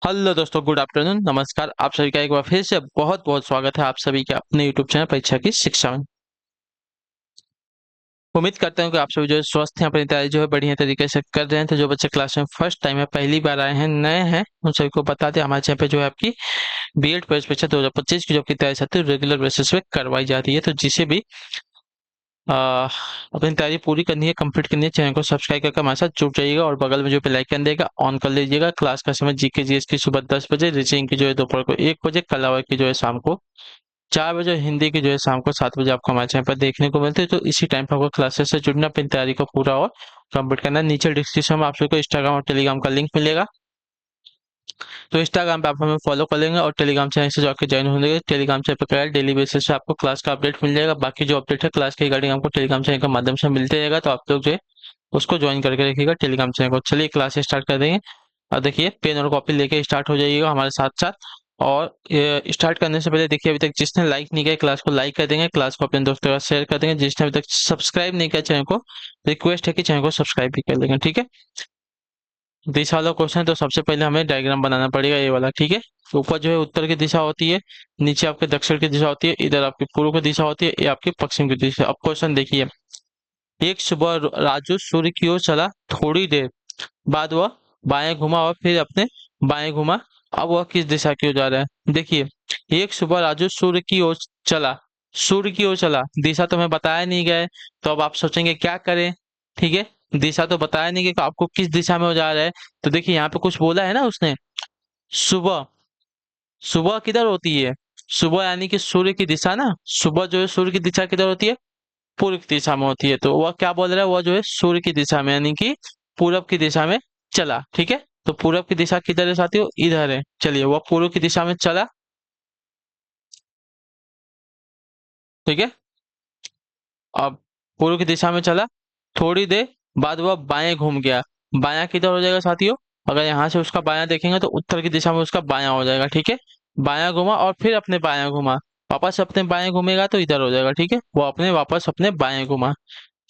Hello दोस्तों, good afternoon, नमस्कार। आप सभी का एक बार फिर से बहुत बहुत स्वागत है आप सभी के अपने यूट्यूब चैनल परीक्षा की शिक्षा में। उम्मीद करता हूँ कि आप सभी जो है स्वस्थ हैं, अपनी तैयारी जो है बढ़िया तरीके से कर रहे हैं। तो जो बच्चे क्लास में फर्स्ट टाइम है, पहली बार आए हैं, नए हैं, उन सभी को बता दें हमारे चैनल पे जो है आपकी बीएड प्रवेश परीक्षा 2025 की जो आपकी तैयारी साथी रेगुलर बेसिस पे करवाई जाती है। तो जिसे भी आ, अपनी तैयारी पूरी करनी है, कंप्लीट करनी है, चैनल को सब्सक्राइब करके हमारे साथ जुड़ जाइएगा और बगल में जो बेल आइकन देगा ऑन कर लीजिएगा। क्लास का समय जीके जीएस की सुबह 10 बजे, रीजनिंग की जो है दोपहर को 1 बजे, कला की जो है शाम को 4 बजे, हिंदी की जो है शाम को 7 बजे आपको हमारे चैनल पर देखने को मिलते हैं। तो इसी टाइम पर आपको क्लासेस से जुड़ना, अपनी तैयारी को पूरा और कंप्लीट करना है। नीचे डिस्क्रिप्शन में आप सबको इंस्टाग्राम और टेलीग्राम का लिंक मिलेगा। तो इंस्टाग्राम पे आप हमें फॉलो कर लेंगे और टेलीग्राम चैनल से जाकर ज्वाइन हो जाएंगे। टेलीग्राम चैनल पर डेली बेसिस पे आपको क्लास का अपडेट मिल जाएगा। बाकी जो अपडेट है क्लास के रिगार्डिंग आपको टेलीग्राम चैनल के माध्यम से मिलते रहेगा। तो आप लोग जो है उसको ज्वाइन करके रखिएगा टेलीग्राम चैनल को। चलिए क्लास स्टार्ट कर देंगे। और देखिए, पेन और कॉपी लेके स्टार्ट हो जाइएगा हमारे साथ साथ। और स्टार्ट करने से पहले देखिए, अभी तक जिसने लाइक नहीं किया क्लास को लाइक कर देंगे, क्लास को अपने दोस्तों के साथ शेयर कर देंगे। जिसने अभी तक सब्सक्राइब नहीं किया चैनल को, रिक्वेस्ट है कि चैनल को सब्सक्राइब भी कर लेंगे, ठीक है। दिशा वाला क्वेश्चन, तो सबसे पहले हमें डायग्राम बनाना पड़ेगा ये वाला, ठीक है। तो ऊपर जो है उत्तर की दिशा होती है, नीचे आपके दक्षिण की दिशा होती है, इधर आपकी पूर्व की दिशा होती है, ये आपकी पश्चिम की दिशा। अब क्वेश्चन देखिए, एक सुबह राजू सूर्य की ओर चला, थोड़ी देर बाद वह बाएं घुमा और फिर अपने बाएं घुमा। अब वह किस दिशा की ओर जा रहा है? देखिए, एक सुबह राजू सूर्य की ओर चला, सूर्य की ओर चला, दिशा तो हमें बताया नहीं गया है। तो अब आप सोचेंगे क्या करें, ठीक है। दिशा तो बताया नहीं कि आपको किस दिशा में वो जा रहा है। तो देखिए, यहाँ पे कुछ बोला है ना उसने, सुबह। सुबह किधर होती है? सुबह यानी कि सूर्य की दिशा ना। सुबह जो है सूर्य की दिशा किधर होती है? पूर्व की दिशा में होती है। तो वह क्या बोल रहा है, वह जो है सूर्य की दिशा में यानी कि पूरब की दिशा में चला, ठीक है। तो पूरब की दिशा किधर है साथियों? इधर है। चलिए, वह पूर्व की दिशा में चला, ठीक है। अब पूर्व की दिशा में चला, थोड़ी देर बाद वह बाएं घूम गया। बायां किधर हो जाएगा साथियों? अगर यहाँ से उसका बायां देखेंगे तो उत्तर की दिशा में उसका बायां हो जाएगा, ठीक है। बायां घुमा और फिर अपने बायां घुमा, वापस अपने बाएं घूमेगा तो इधर हो जाएगा, ठीक है। वो अपने वापस अपने बाएं घुमा,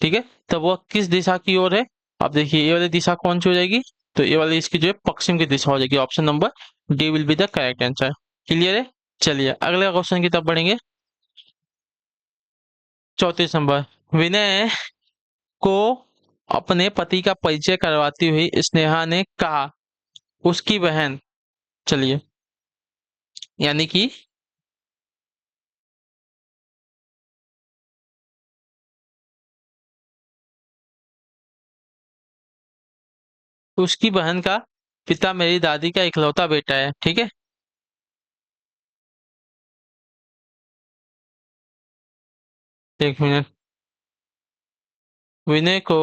ठीक है। तो वो किस दिशा की ओर है? अब देखिए, ये वाली दिशा कौन सी हो जाएगी? तो ये वाली इसकी जो है पश्चिम की दिशा हो जाएगी। Option number D will be the correct answer. Clear है? चलिए अगले क्वेश्चन की तरफ बढ़ेंगे। 34 नंबर, विनय को अपने पति का परिचय करवाती हुई स्नेहा ने कहा, उसकी बहन। चलिए, यानी कि उसकी बहन का पिता मेरी दादी का इकलौता बेटा है, ठीक है। 1 मिनट। विनय को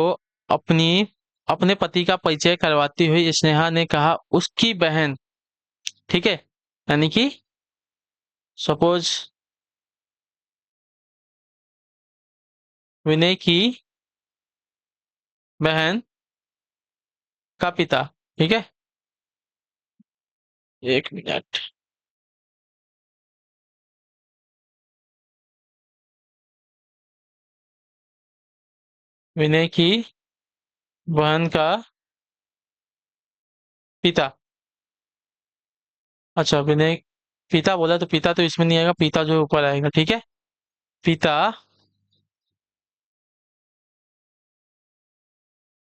अपनी अपने पति का परिचय करवाती हुई स्नेहा ने कहा, उसकी बहन, ठीक है। यानी कि सपोज विनय की बहन का पिता, ठीक है। 1 मिनट। विनय की बहन का पिता। अच्छा, विनय पिता बोला तो पिता तो इसमें नहीं आएगा, पिता जो ऊपर आएगा, ठीक है। पिता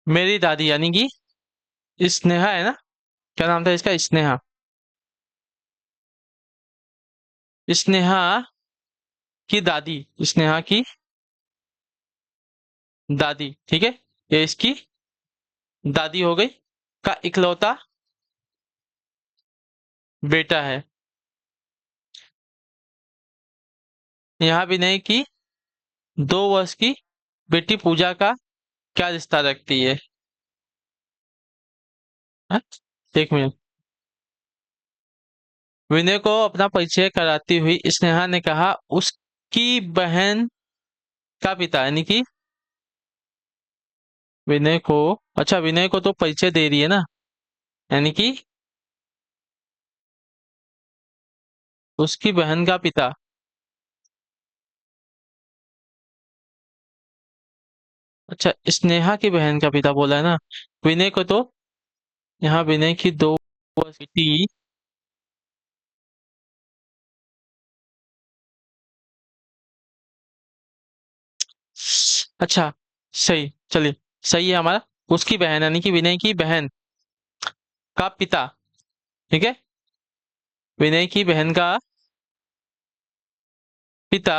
मेरी दादी, यानी कि स्नेहा है ना। क्या नाम था इसका? स्नेहा। स्नेहा की दादी, स्नेहा की दादी, ठीक है। ये इसकी दादी हो गई, का इकलौता बेटा है। यहाँ विनय की 2 वर्ष की बेटी पूजा का क्या रिश्ता रखती है? हाँ? 1 मिनट। विनय को अपना परिचय कराती हुई स्नेहा ने कहा, उसकी बहन का पिता, यानी कि विनय को, अच्छा विनय को तो परिचय दे रही है ना, यानी कि उसकी बहन का पिता। अच्छा, स्नेहा की बहन का पिता बोला है ना। विनय को तो, यहाँ विनय की 2 वर्ष की बेटी अच्छा, सही, चलिए, सही है हमारा। उसकी बहन यानी कि विनय की बहन का पिता, ठीक है, विनय की बहन का पिता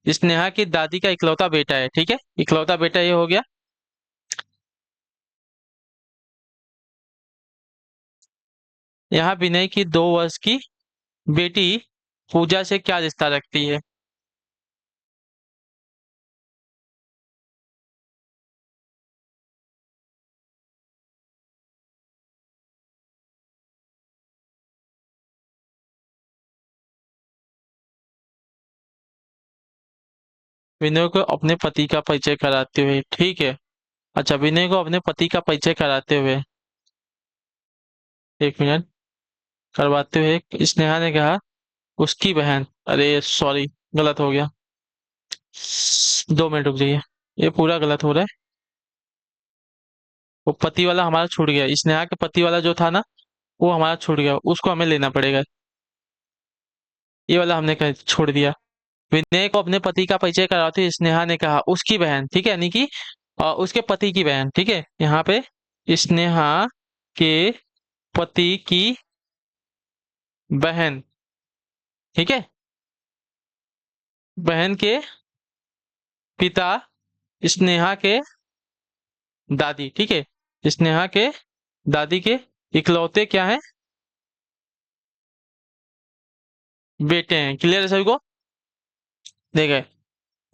स्नेहा की दादी का इकलौता बेटा है, ठीक है, इकलौता बेटा ये हो गया। यहाँ विनय की 2 वर्ष की बेटी पूजा से क्या रिश्ता रखती है? विनय को अपने पति का परिचय कराते हुए, ठीक है। अच्छा, विनय को अपने पति का परिचय कराते हुए, 1 मिनट, करवाते हुए स्नेहा ने कहा उसकी बहन, अरे सॉरी, गलत हो गया, 2 मिनट रुक जाइए, ये पूरा गलत हो रहा है। वो पति वाला हमारा छूट गया, स्नेहा के पति वाला जो था ना, वो हमारा छूट गया, उसको हमें लेना पड़ेगा। ये वाला हमने छोड़ दिया। विनय को अपने पति का परिचय कराते हुए स्नेहा ने कहा उसकी बहन, ठीक है, यानी कि उसके पति की बहन, ठीक है, यहाँ पे स्नेहा के पति की बहन, ठीक है, बहन के पिता स्नेहा के दादी, ठीक है, स्नेहा के दादी के इकलौते क्या है, बेटे हैं। क्लियर है सभी को? देखे,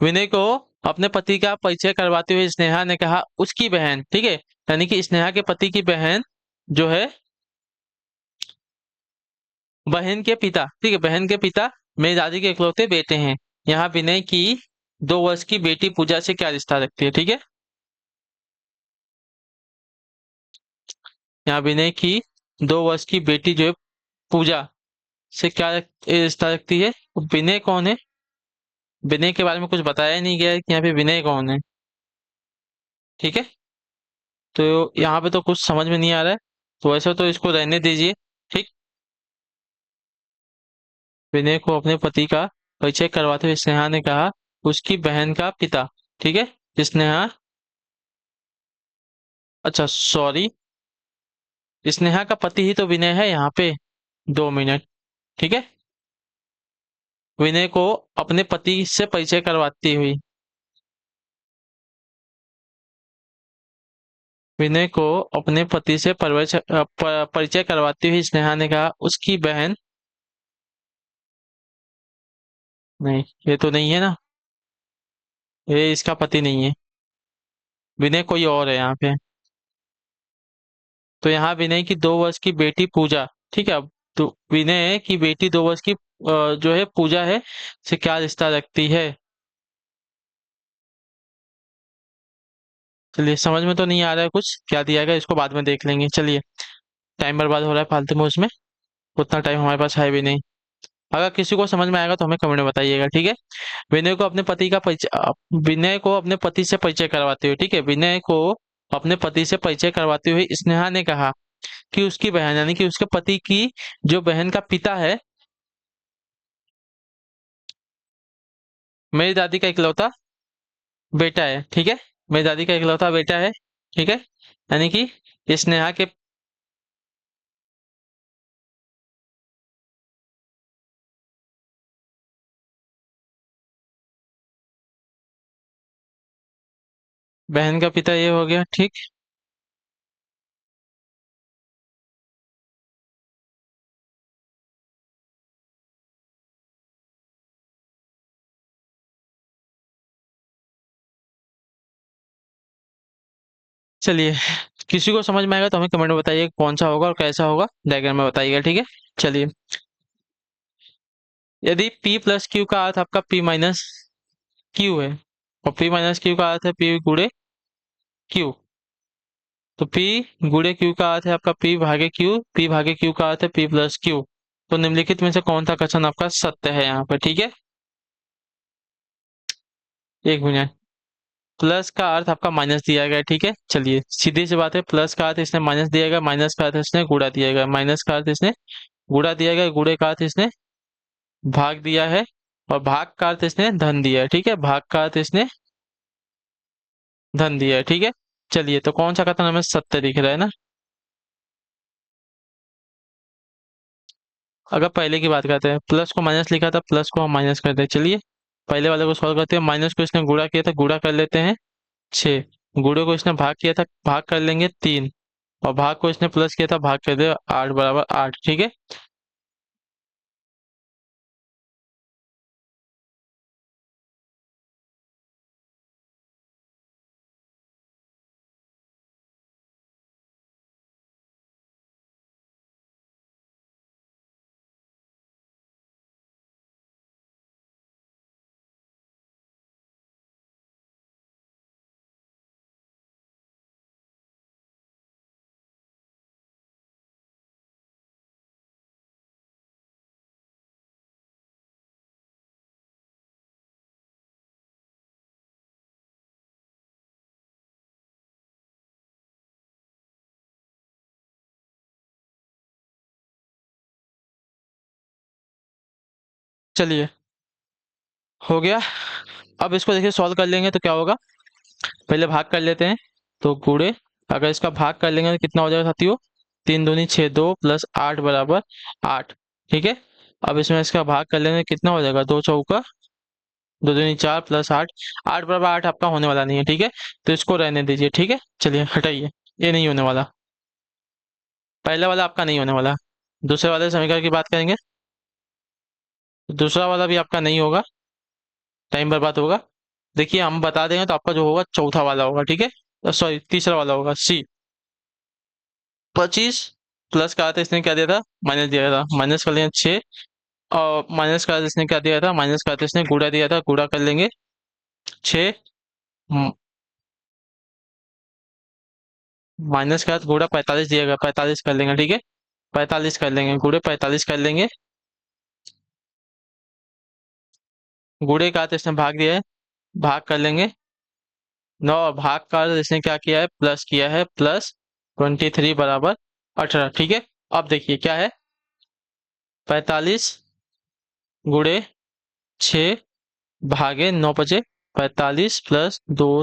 विनय को अपने पति का परिचय करवाते हुए स्नेहा ने कहा उसकी बहन, ठीक है, यानी कि स्नेहा के पति की बहन जो है, बहन के पिता, ठीक है, बहन के पिता मेरी दादी के इकलौते बेटे हैं। यहाँ विनय की 2 वर्ष की बेटी पूजा से क्या रिश्ता रखती है, ठीक है, यहाँ विनय की 2 वर्ष की बेटी जो है पूजा से क्या रिश्ता रखती है? विनय कौन है? विनय के बारे में कुछ बताया ही नहीं गया है कि यहाँ पे विनय कौन है, ठीक है, तो यहाँ पे तो कुछ समझ में नहीं आ रहा है, तो वैसे तो इसको रहने दीजिए, ठीक। विनय को अपने पति का परिचय करवाते हुए स्नेहा ने कहा उसकी बहन का पिता, ठीक है, स्नेहा, अच्छा सॉरी, स्नेहा का पति ही तो विनय है यहाँ पे। 2 मिनट, ठीक है, विनय को अपने पति से परिचय करवाती हुई, विनय को अपने पति से परिचय करवाती हुई स्नेहा ने कहा उसकी बहन, नहीं, ये तो नहीं है ना, ये इसका पति नहीं है, विनय कोई और है यहाँ पे। तो यहाँ विनय की 2 वर्ष की बेटी पूजा, ठीक है, अब तो विनय की बेटी 2 वर्ष की जो है पूजा है, से क्या रिश्ता रखती है? चलिए, समझ में तो नहीं आ रहा है कुछ, क्या दिया गया इसको बाद में देख लेंगे, चलिए, टाइम बर्बाद हो रहा है फालतू में उसमें, उतना टाइम हमारे पास है भी नहीं। अगर किसी को समझ में आएगा तो हमें कमेंट में बताइएगा, ठीक है। विनय को अपने पति का परिचय विनय को अपने पति से परिचय करवाते हुए, ठीक है, विनय को अपने पति से परिचय करवाते हुए स्नेहा ने कहा कि उसकी बहन, यानी कि उसके पति की जो बहन का पिता है, मेरी दादी का इकलौता बेटा है, ठीक है, मेरी दादी का इकलौता बेटा है, ठीक है, यानी कि स्नेहा के बहन का पिता, ये हो गया, ठीक। चलिए, किसी को समझ में आएगा तो हमें कमेंट में बताइए कौन सा होगा और कैसा होगा, डायग्राम में बताइएगा, ठीक है। चलिए, यदि P प्लस क्यू का अर्थ आपका P माइनस क्यू है, और P माइनस क्यू का अर्थ है P गुणे क्यू, तो P गुणे क्यू का अर्थ है आपका P भागे क्यू, P भागे क्यू का अर्थ है P प्लस क्यू, तो निम्नलिखित में से कौन सा कथन आपका सत्य है यहाँ पर, ठीक है। 1 मिनट, प्लस का अर्थ आपका माइनस दिया गया है, ठीक है, चलिए, सीधी सी बात है, प्लस का अर्थ इसने माइनस दिया गया, माइनस का अर्थ इसने गुणा दिया गया, माइनस का अर्थ इसने गुणा दिया गया, गुणे का अर्थ इसने भाग दिया है, और भाग का अर्थ इसने धन दिया है, ठीक है, भाग का अर्थ इसने धन दिया है, ठीक है। चलिए, तो कौन सा का था, हमें 70 दिख रहा है ना। अगर पहले की बात करते हैं, प्लस को माइनस लिखा था, प्लस को हम माइनस करते हैं। चलिए, पहले वाले को सॉल्व करते हैं। माइनस को इसने गुणा किया था, गुणा कर लेते हैं 6। गुणे को इसने भाग किया था, भाग कर लेंगे 3। और भाग को इसने प्लस किया था, भाग कर दे 8 बराबर 8, ठीक है। चलिए, हो गया। अब इसको देखिए, सॉल्व कर लेंगे तो क्या होगा। पहले भाग कर लेते हैं। तो गुणे, अगर इसका भाग कर लेंगे तो कितना हो जाएगा साथियों। 3 दूनी 6, 2 प्लस 8 बराबर 8, ठीक है। अब इसमें इसका भाग कर लेंगे, कितना हो जाएगा, 2 चौका 2 दूनी 4 प्लस 8। 8 बराबर 8 आपका होने वाला नहीं है, ठीक है। तो इसको रहने दीजिए, ठीक है। चलिए, हटाइए, ये नहीं होने वाला। पहला वाला आपका नहीं होने वाला। दूसरे वाले समीकरण की बात करेंगे, तो दूसरा वाला भी आपका नहीं होगा, टाइम बर्बाद होगा। देखिए, हम बता देंगे तो आपका जो होगा चौथा वाला होगा, ठीक है। सॉरी, तीसरा वाला होगा, सी। 25 प्लस का था, इसने क्या दिया था, माइनस दिया था, माइनस कर लेंगे 6। और माइनस का इसने क्या दिया था, माइनस का इसने गुणा दिया था, गुणा कर लेंगे 6। माइनस का गुणा 45 दिया गया, 45 कर लेंगे, ठीक है। 45 कर लेंगे, गुणे 45 कर लेंगे। गुणे का इसने भाग दिया है, भाग कर लेंगे 9। और भाग का इसने क्या किया है, प्लस किया है, प्लस 23 बराबर 18, ठीक है। अब देखिए क्या है, 45 गुणे 6 भागे 9 बचे 45 प्लस 2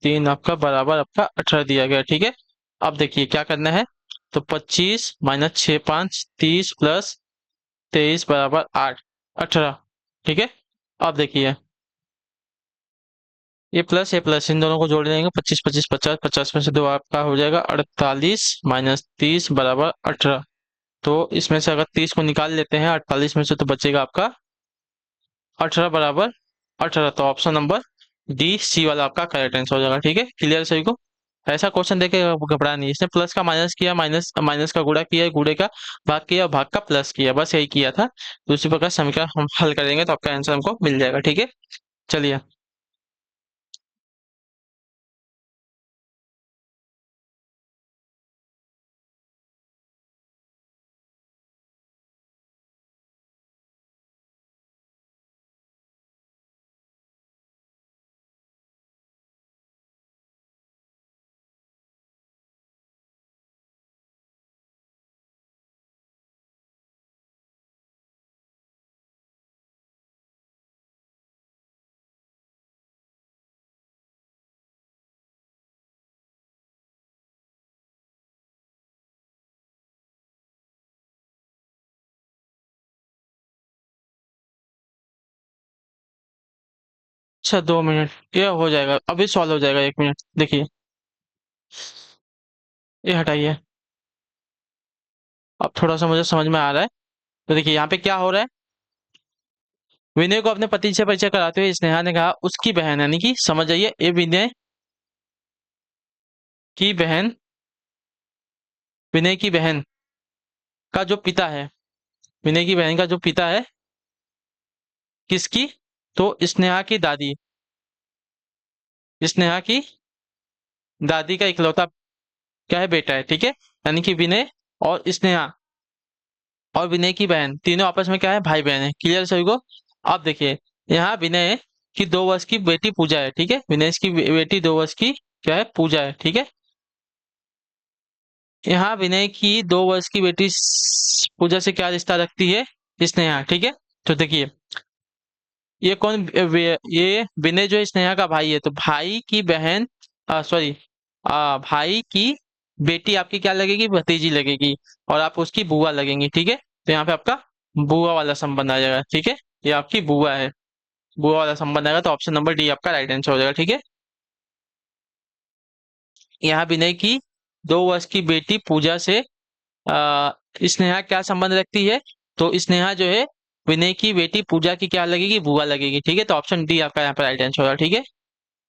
3 आपका बराबर आपका 18 दिया गया, ठीक है। अब देखिए क्या करना है। तो 25 माइनस 6 5 30 प्लस 23 बराबर 8, 18, ठीक है। अब देखिए, ये प्लस इन दोनों को जोड़ देंगे, 25 25 50, 50 में से 2 आपका हो जाएगा 48 माइनस 30 बराबर 18। तो इसमें से अगर 30 को निकाल लेते हैं 48 में से, तो बचेगा आपका 18 बराबर 18। तो ऑप्शन नंबर डी सी वाला आपका करेक्ट आंसर हो जाएगा, ठीक है। क्लियर सभी को। ऐसा क्वेश्चन देखे घबरा नहीं, इसने प्लस का माइनस किया, माइनस माइनस का गुणा किया, गुणे का भाग किया, भाग का प्लस किया, बस यही किया था। तो उसी प्रकार समीकरण हम हल करेंगे तो आपका आंसर हमको मिल जाएगा, ठीक है। चलिए, अच्छा 2 मिनट, ये हो जाएगा, अभी सॉल्व हो जाएगा, 1 मिनट देखिए। ये हटाइए, अब थोड़ा सा मुझे समझ में आ रहा है। तो देखिए यहाँ पे क्या हो रहा है। विनय को अपने पति से परिचय कराते हुए स्नेहा ने कहा, उसकी बहन, यानी कि समझ जाइए, ये विनय की बहन, विनय की बहन का जो पिता है, विनय की बहन का जो पिता है, किसकी, तो स्नेहा की दादी, स्नेहा की दादी का इकलौता क्या है, बेटा है, ठीक है। यानी कि विनय और स्नेहा और विनय की बहन तीनों आपस में क्या है, भाई बहन है। क्लियर सभी को। अब देखिए, यहाँ विनय की 2 वर्ष की बेटी पूजा है, ठीक है। विनय की बेटी 2 वर्ष की क्या है, पूजा है, ठीक है। यहाँ विनय की 2 वर्ष की बेटी पूजा से क्या रिश्ता रखती है, स्नेहा, ठीक है। तो देखिए, ये कौन ये विनय जो है स्नेहा का भाई है, तो भाई की बहन सॉरी, भाई की बेटी आपकी क्या लगेगी, भतीजी लगेगी, और आप उसकी बुआ लगेंगी, ठीक है। तो यहाँ पे आपका बुआ वाला संबंध आ जाएगा, ठीक है। ये आपकी बुआ है, बुआ वाला संबंध आएगा, तो ऑप्शन नंबर डी आपका राइट आंसर हो जाएगा, ठीक है। यहाँ विनय की 2 वर्ष की बेटी पूजा से स्नेहा क्या संबंध रखती है, तो स्नेहा जो है विनय की बेटी पूजा की क्या लगेगी, बुआ लगेगी, ठीक है। तो ऑप्शन डी आपका यहाँ पर राइट आंसर होगा, ठीक है।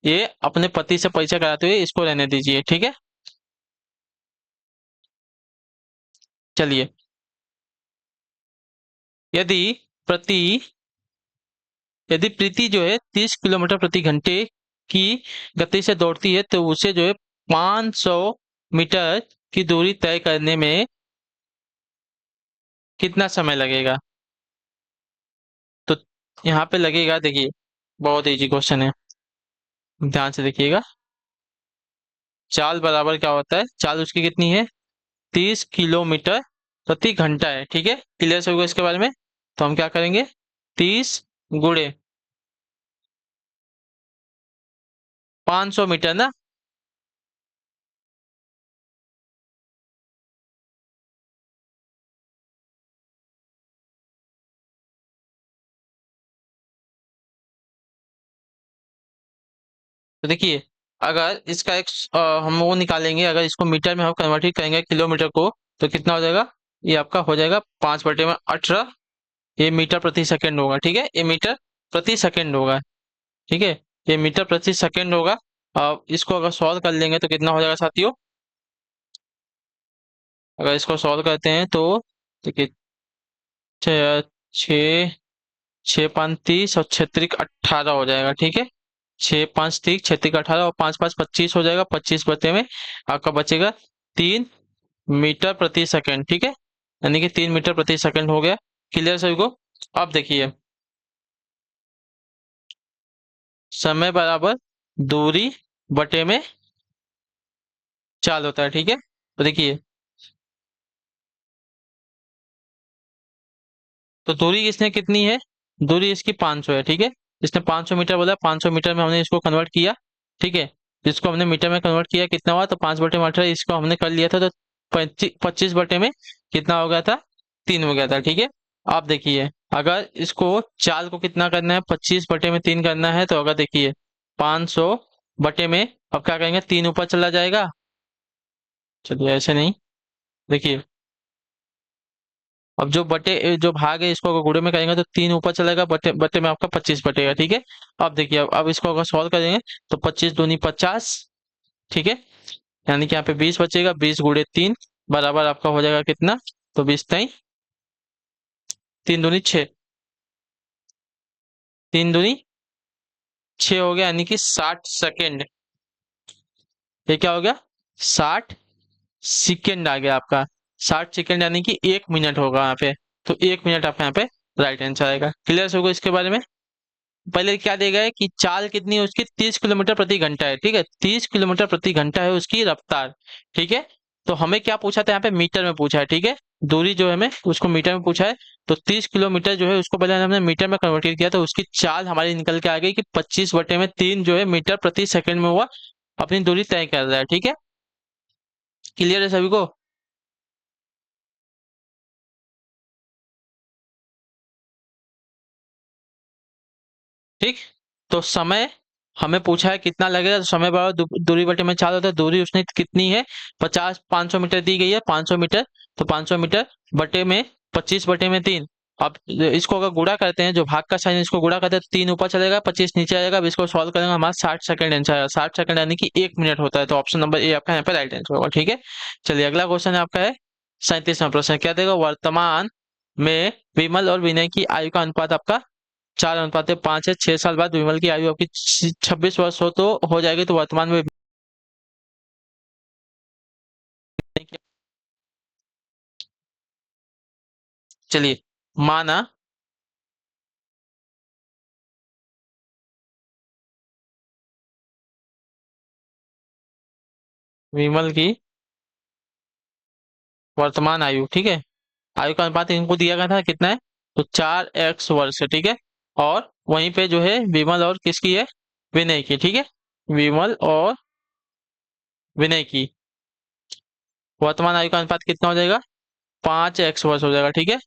ये अपने पति से परिचय कराते हुए इसको रहने दीजिए, ठीक है। चलिए, यदि प्रति यदि प्रीति जो है 30 किलोमीटर प्रति घंटे की गति से दौड़ती है, तो उसे जो है 500 मीटर की दूरी तय करने में कितना समय लगेगा। तो यहाँ पे लगेगा, देखिए बहुत इजी क्वेश्चन है, ध्यान से देखिएगा। चाल बराबर क्या होता है, चाल उसकी कितनी है, 30 किलोमीटर प्रति घंटा है, ठीक है। क्लियर होगा इसके बारे में। तो हम क्या करेंगे, 30 गुणे 500 मीटर ना। तो देखिए, अगर इसका एक हम वो निकालेंगे, अगर इसको मीटर में हम कन्वर्ट करेंगे किलोमीटर को, तो कितना हो जाएगा, ये आपका हो जाएगा 5/18। ये मीटर प्रति सेकंड होगा, ठीक है। ये मीटर प्रति सेकंड होगा, ठीक है। ये मीटर प्रति सेकंड होगा। अब इसको अगर सॉल्व कर लेंगे तो कितना हो जाएगा साथियों, अगर इसको सॉल्व करते हैं तो देखिए, छः छः छः पाँच 30 और 6 3 18 हो जाएगा, ठीक है। 6 5 30 6 3 18 और 5 5 25 हो जाएगा। 25 बटे में आपका बचेगा 3 मीटर प्रति सेकंड, ठीक है। यानी कि 3 मीटर प्रति सेकंड हो गया। क्लियर सभी को। अब देखिए, समय बराबर दूरी बटे में चाल होता है, ठीक है। तो देखिए, तो दूरी इसने कितनी है, दूरी इसकी 500 है, ठीक है। इसने 500 मीटर बोला, 500 मीटर में हमने इसको कन्वर्ट किया, ठीक है। इसको हमने मीटर में कन्वर्ट किया, कितना हुआ, तो 5/18 इसको हमने कर लिया था, तो 25 बटे में कितना हो गया था, 3 हो गया था, ठीक है। आप देखिए, अगर इसको चाल को कितना करना है, 25/3 करना है, तो अगर देखिए 500 बटे में अब क्या करेंगे, 3 ऊपर चला जाएगा। चलिए ऐसे नहीं, देखिए, अब जो भाग है इसको अगर गुणे में करेंगे तो 3 ऊपर चलेगा, बटे बटे में आपका 25 बटेगा, ठीक है। अब देखिए, अब इसको अगर सॉल्व करेंगे तो 25 दूनी 50, ठीक है। यानी कि यहाँ पे 20 बचेगा, 20 गुणे 3 बराबर आपका हो जाएगा कितना, तो 20 3 3 दूनी 6, 3 दूनी 6 हो गया, यानी कि 60 सेकेंड। ये क्या हो गया, 60 सेकेंड आ गया आपका। 60 सेकेंड यानी कि 1 मिनट होगा यहाँ पे। तो 1 मिनट आपका यहाँ पे राइट आंसर आएगा। क्लियर होगा इसके बारे में। पहले क्या देगा है कि चाल कितनी है उसकी, 30 किलोमीटर प्रति घंटा है, ठीक है। 30 किलोमीटर प्रति घंटा है उसकी रफ्तार, ठीक है। तो हमें क्या पूछा था यहाँ पे, मीटर में पूछा है, ठीक है। दूरी जो है हमें उसको मीटर में पूछा है। तो 30 किलोमीटर जो है उसको पहले हमने मीटर में कन्वर्ट किया, तो उसकी चाल हमारी निकल के आ गई कि 25/3 जो है मीटर प्रति सेकंड में हुआ अपनी दूरी तय कर रहा है, ठीक है। क्लियर है सभी को। ठीक। तो समय हमें पूछा है कितना लगेगा, तो समय बराबर दूरी बटे में चाल होता है। दूरी उसने कितनी है, 500 मीटर दी गई है, 500 मीटर। तो 500 मीटर बटे में 25/3। अब इसको अगर गुणा करते हैं, जो भाग का साइन इसको गुणा करते हैं, तो 3 ऊपर चलेगा, 25 नीचे आएगा। अब इसको सॉल्व करेंगे, हमारा 60 सेकंड आंसर आएगा। 60 सेकंड यानी कि 1 मिनट होता है। तो ऑप्शन नंबर ए आपका यहाँ पे राइट आंसर होगा, ठीक है। चलिए, अगला क्वेश्चन आपका है 37वां प्रश्न। क्या देगा, वर्तमान में विमल और विनय की आयु का अनुपात आपका 4:5 है। 6 साल बाद विमल की आयु आपकी 26 वर्ष तो हो जाएगी। तो वर्तमान में चलिए, माना विमल की वर्तमान आयु, ठीक है। आयु का अनुपात इनको दिया गया था कितना है, तो 4x वर्ष है, ठीक है। और वहीं पे जो है विमल और किसकी है, विनय की, ठीक है। विमल और विनय की। वर्तमान आयु का अनुपात कितना हो जाएगा? 5x वर्ष हो जाएगा, ठीक है।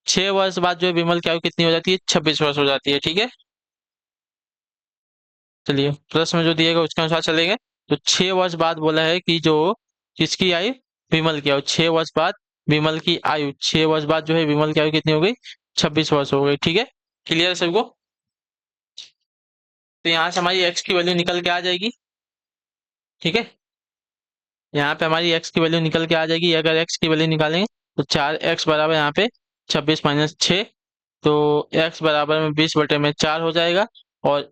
6 वर्ष बाद जो है विमल की आयु कितनी हो जाती है? 26 वर्ष हो जाती है, ठीक है। चलिए प्रश्न में जो दिएगा उसके अनुसार चलेंगे। तो 6 वर्ष बाद बोला है कि जो किसकी आयु? विमल की आयु। 6 वर्ष बाद विमल की आयु, 6 वर्ष बाद जो है विमल की आयु कितनी हो गई? 26 वर्ष हो गई, ठीक है। क्लियर है सबको? तो यहाँ से हमारी एक्स की वैल्यू निकल के आ जाएगी, ठीक है। यहाँ पे हमारी एक्स की वैल्यू निकल के आ जाएगी। अगर एक्स की वैल्यू निकालेंगे तो 4x बराबर यहाँ पे 26 - 6, तो x बराबर में 20/4 हो जाएगा। और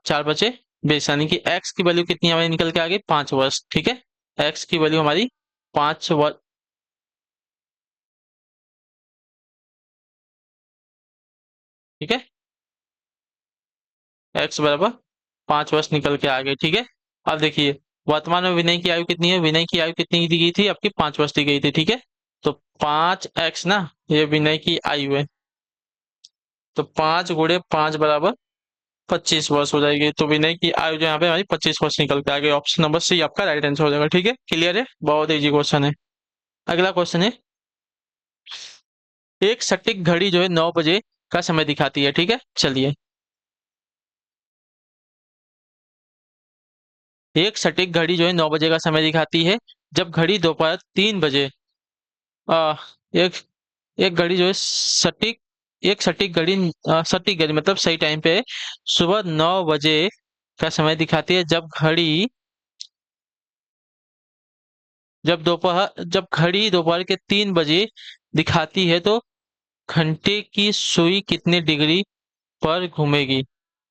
4 बचे 20, यानी कि x की वैल्यू कितनी हमारी निकल के आ गई? 5 वर्ष, ठीक है। x की वैल्यू हमारी 5 वर्ष, ठीक है। x बराबर 5 वर्ष निकल के आ गई, ठीक है। अब देखिए वर्तमान में विनय की आयु कितनी है? विनय की आयु कितनी दी गई थी? आपकी 5 वर्ष दी गई थी, ठीक है। तो 5x ना, ये विनय की आयु है। तो 5 × 5 बराबर 25 वर्ष हो जाएगी। तो विनय की आयु जो यहाँ पे हमारी 25 वर्ष निकल के आ गई। ऑप्शन नंबर सी आपका राइट आंसर हो जाएगा, ठीक है। क्लियर है? बहुत इजी क्वेश्चन है। अगला क्वेश्चन है, एक सटीक घड़ी जो है 9 बजे का समय दिखाती है, ठीक है। चलिए, एक सटीक घड़ी जो है 9 बजे का समय दिखाती है जब घड़ी दोपहर 3 बजे, आ, एक एक घड़ी जो है सटीक, एक सटीक घड़ी, सटीक घड़ी मतलब सही टाइम पे सुबह 9 बजे का समय दिखाती है जब घड़ी दोपहर के 3 बजे दिखाती है तो घंटे की सुई कितने डिग्री पर घूमेगी?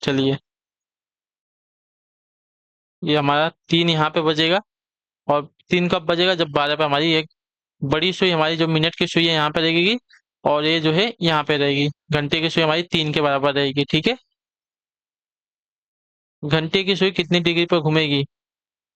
चलिए, ये हमारा 3 यहाँ पे बजेगा। और 3 कब बजेगा? जब 12 पे हमारी एक बड़ी सुई, हमारी जो मिनट की सुई है यहाँ पे रहेगी। और ये जो है यहाँ पे रहेगी, घंटे की सुई हमारी 3 के बराबर रहेगी, ठीक है। घंटे की सुई कितनी डिग्री पर घूमेगी?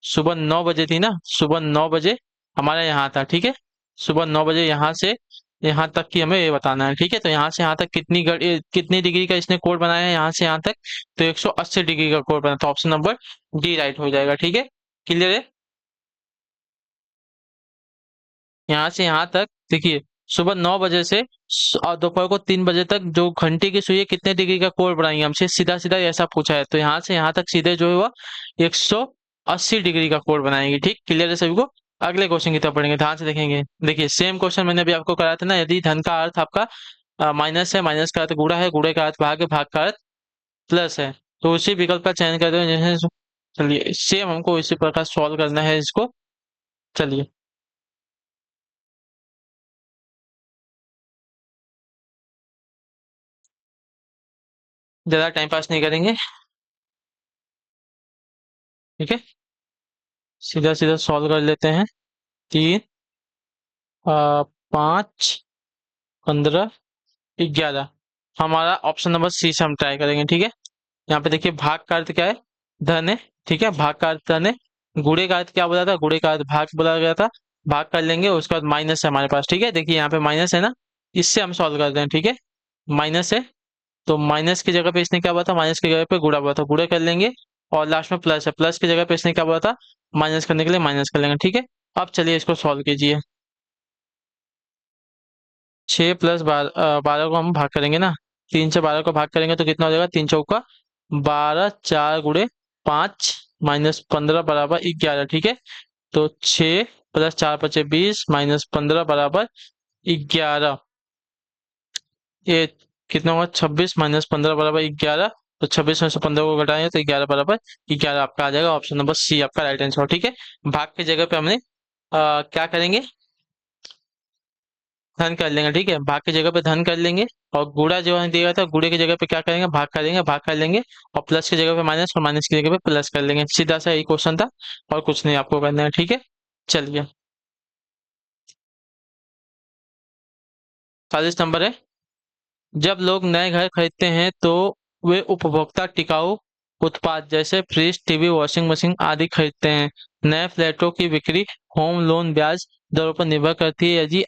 सुबह 9 बजे थी ना, सुबह 9 बजे हमारा यहाँ था, ठीक है। सुबह 9 बजे यहाँ से यहाँ तक की हमें ये बताना है, ठीक है। तो यहाँ से यहाँ तक कितनी डिग्री का इसने कोड बनाया है? यहाँ से यहाँ तक तो 180 डिग्री का कोड बना। तो ऑप्शन नंबर डी राइट हो जाएगा, ठीक है। क्लियर है? यहाँ से यहाँ तक देखिए, सुबह 9 बजे से और दोपहर को 3 बजे तक जो घंटे की सुई है कितने डिग्री का कोण बनाएंगे? हमसे सीधा सीधा ऐसा पूछा है। तो यहाँ से यहाँ तक सीधे जो है वह 180 डिग्री का कोण बनाएंगे, ठीक। क्लियर है सभी को? अगले क्वेश्चन की तरफ पढ़ेंगे, ध्यान से देखेंगे। देखिए सेम क्वेश्चन मैंने अभी आपको कराया था ना, यदि धन का अर्थ आपका माइनस है, माइनस का अर्थ गुणा है, गुणे का अर्थ भाग है, भाग का अर्थ प्लस है, तो उसी विकल्प का चयन करते हैं जैसे। चलिए सेम हमको इसी प्रकार सॉल्व करना है इसको। चलिए, ज्यादा टाइम पास नहीं करेंगे, ठीक है। सीधा सीधा सॉल्व कर लेते हैं। 3, 5, 15, 11, हमारा ऑप्शन नंबर सी से हम ट्राई करेंगे, ठीक है। यहाँ पे देखिए भाग का अर्थ क्या है? धन है, ठीक है। भाग का अर्थ धन है। गुणे का अर्थ क्या बोला था? गुणे का अर्थ भाग बोला गया था। भाग कर लेंगे, उसके बाद माइनस है हमारे पास, ठीक है। देखिए यहाँ पे माइनस है ना, इससे हम सॉल्व करते हैं, ठीक है। माइनस है, तो माइनस की जगह पे इसने क्या बोला था? माइनस की जगह पे गुणा बोला था, गुणे कर लेंगे। और लास्ट में प्लस है, प्लस की जगह पे इसने क्या बोला था? माइनस करने के लिए माइनस कर लेंगे, ठीक है। अब चलिए इसको सॉल्व कीजिए। 6 + 12 को हम भाग करेंगे ना, 3 से 12 को भाग करेंगे तो कितना हो जाएगा? 3 × 4 = 12, 4 × 5 -15 बराबर 11, ठीक है। तो 6 + 4 = 20 -15 बराबर 11। ये कितना होगा? 26 -15 बराबर 11। तो 26 में से 15 को घटाएंगे तो 11 बराबर 11 आपका आ जाएगा। ऑप्शन नंबर सी आपका राइट आंसर, ठीक है। भाग की जगह पे हमने क्या करेंगे? धन कर लेंगे, ठीक है। भाग की जगह पे धन कर लेंगे। और गुणा जो है दिया था, गुणे की जगह पे क्या करेंगे? भाग कर देंगे, भाग कर लेंगे। और प्लस की जगह पे माइनस, और माइनस की जगह पे प्लस कर लेंगे। सीधा सा यही क्वेश्चन था, और कुछ नहीं आपको करना है, ठीक है। चलिए 40 नंबर है, जब लोग नए घर खरीदते हैं तो वे उपभोक्ता टिकाऊ उत्पाद जैसे फ्रिज, टीवी, वॉशिंग मशीन आदि खरीदते हैं। नए फ्लैटों की बिक्री होम लोन ब्याज दरों पर निर्भर करती है। यदि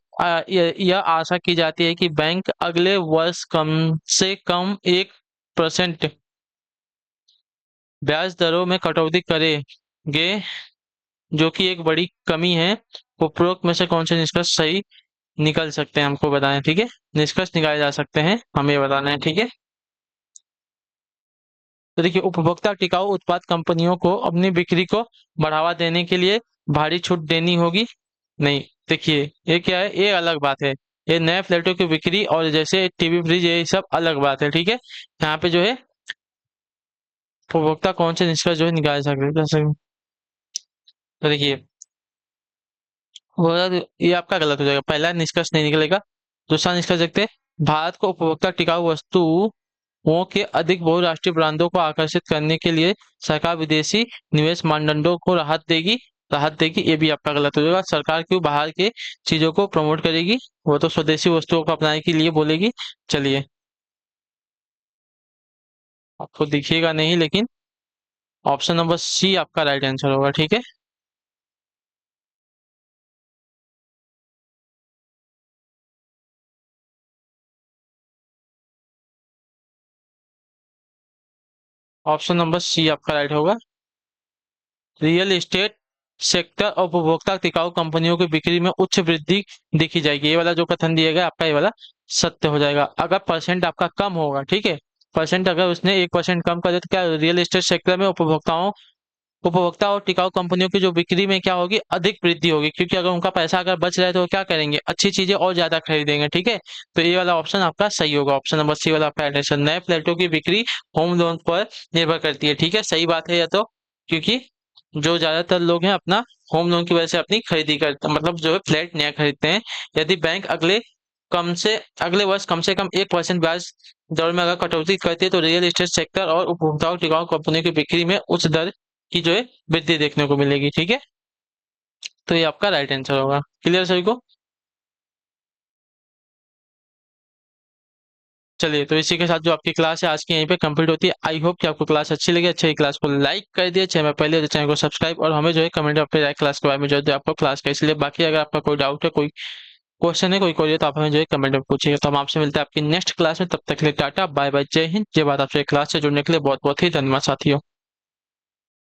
यह आशा की जाती है कि बैंक अगले वर्ष कम से कम 1% ब्याज दरों में कटौती करेंगे, जो कि एक बड़ी कमी है। उपरोक्त में से कौन से निष्कर्ष सही निकल सकते हैं, हमको बताना, ठीक है। निष्कर्ष निकाले जा सकते हैं, हमें ये बताना है, ठीक है। तो देखिए, उपभोक्ता टिकाऊ उत्पाद कंपनियों को अपनी बिक्री को बढ़ावा देने के लिए भारी छूट देनी होगी। नहीं, देखिए, ये क्या है, ये अलग बात है। ये नए फ्लैटों की बिक्री और जैसे टीवी फ्रिज, ये सब अलग बात है, ठीक है। यहाँ पे जो है उपभोक्ता कौन से निष्कर्ष जो है निकाले सकते हैं, तो देखिए, ये आपका गलत हो जाएगा। पहला निष्कर्ष नहीं निकलेगा। दूसरा निष्कर्ष देखते हैं। भारत को उपभोक्ता टिकाऊ वस्तुओं के अधिक बहुराष्ट्रीय ब्रांडों को आकर्षित करने के लिए सरकार विदेशी निवेश मानदंडों को राहत देगी। ये भी आपका गलत हो जाएगा। सरकार क्यों बाहर के चीजों को प्रमोट करेगी, वो तो स्वदेशी वस्तुओं को अपनाने के लिए बोलेगी। चलिए, आपको दिखिएगा नहीं, लेकिन ऑप्शन नंबर सी आपका राइट आंसर होगा, ठीक है। ऑप्शन नंबर सी आपका राइट होगा। रियल एस्टेट सेक्टर और उपभोक्ता टिकाऊ कंपनियों की बिक्री में उच्च वृद्धि देखी जाएगी। ये वाला जो कथन दिया गया आपका, ये वाला सत्य हो जाएगा। अगर परसेंट आपका कम होगा, ठीक है, परसेंट अगर उसने 1% कम कर दिया, तो क्या रियल एस्टेट सेक्टर में उपभोक्ता और टिकाऊ कंपनियों की जो बिक्री में क्या होगी, अधिक वृद्धि होगी। क्योंकि अगर उनका पैसा अगर बच रहा है तो वो क्या करेंगे, अच्छी चीजें और ज्यादा खरीदेंगे, ठीक है। तो ये वाला ऑप्शन आपका सही होगा। ऑप्शन नंबर सी वाला आपका एटेंशन। नए फ्लैटों की बिक्री होम लोन पर निर्भर करती है, ठीक है, सही बात है ये तो। क्योंकि जो ज्यादातर लोग हैं अपना होम लोन की वजह से अपनी खरीदी करते, मतलब जो है फ्लैट नया खरीदते हैं। यदि बैंक अगले वर्ष कम से कम 1% ब्याज दर में अगर कटौती करती है, तो रियल एस्टेट सेक्टर और उपभोक्ताओं टिकाऊ कंपनियों की बिक्री में उच्च दर की जो है वृद्धि देखने को मिलेगी, ठीक है। तो ये आपका राइट आंसर होगा। क्लियर सभी को? चलिए, तो इसी के साथ जो आपकी क्लास है आज की यहीं पे कंप्लीट होती है। आई होप कि आपको क्लास अच्छी लगी। अच्छी क्लास को लाइक कर दिए, चैनल पहले तो चैनल को सब्सक्राइब, और हमें जो है कमेंट अपने क्लास के बारे में जो है आपको क्लास का, इसलिए बाकी अगर आपका कोई डाउट है, कोई क्वेश्चन है, कोई कोई है, तो आप हमें जो है कमेंट में पूछिएगा। तो हम आपसे मिलते हैं आपकी नेक्स्ट क्लास में। तब तक के लिए टाटा बाय बाय, जय हिंद, जय भारत। आपसे क्लास से जुड़ने के लिए बहुत बहुत ही धन्यवाद साथियों।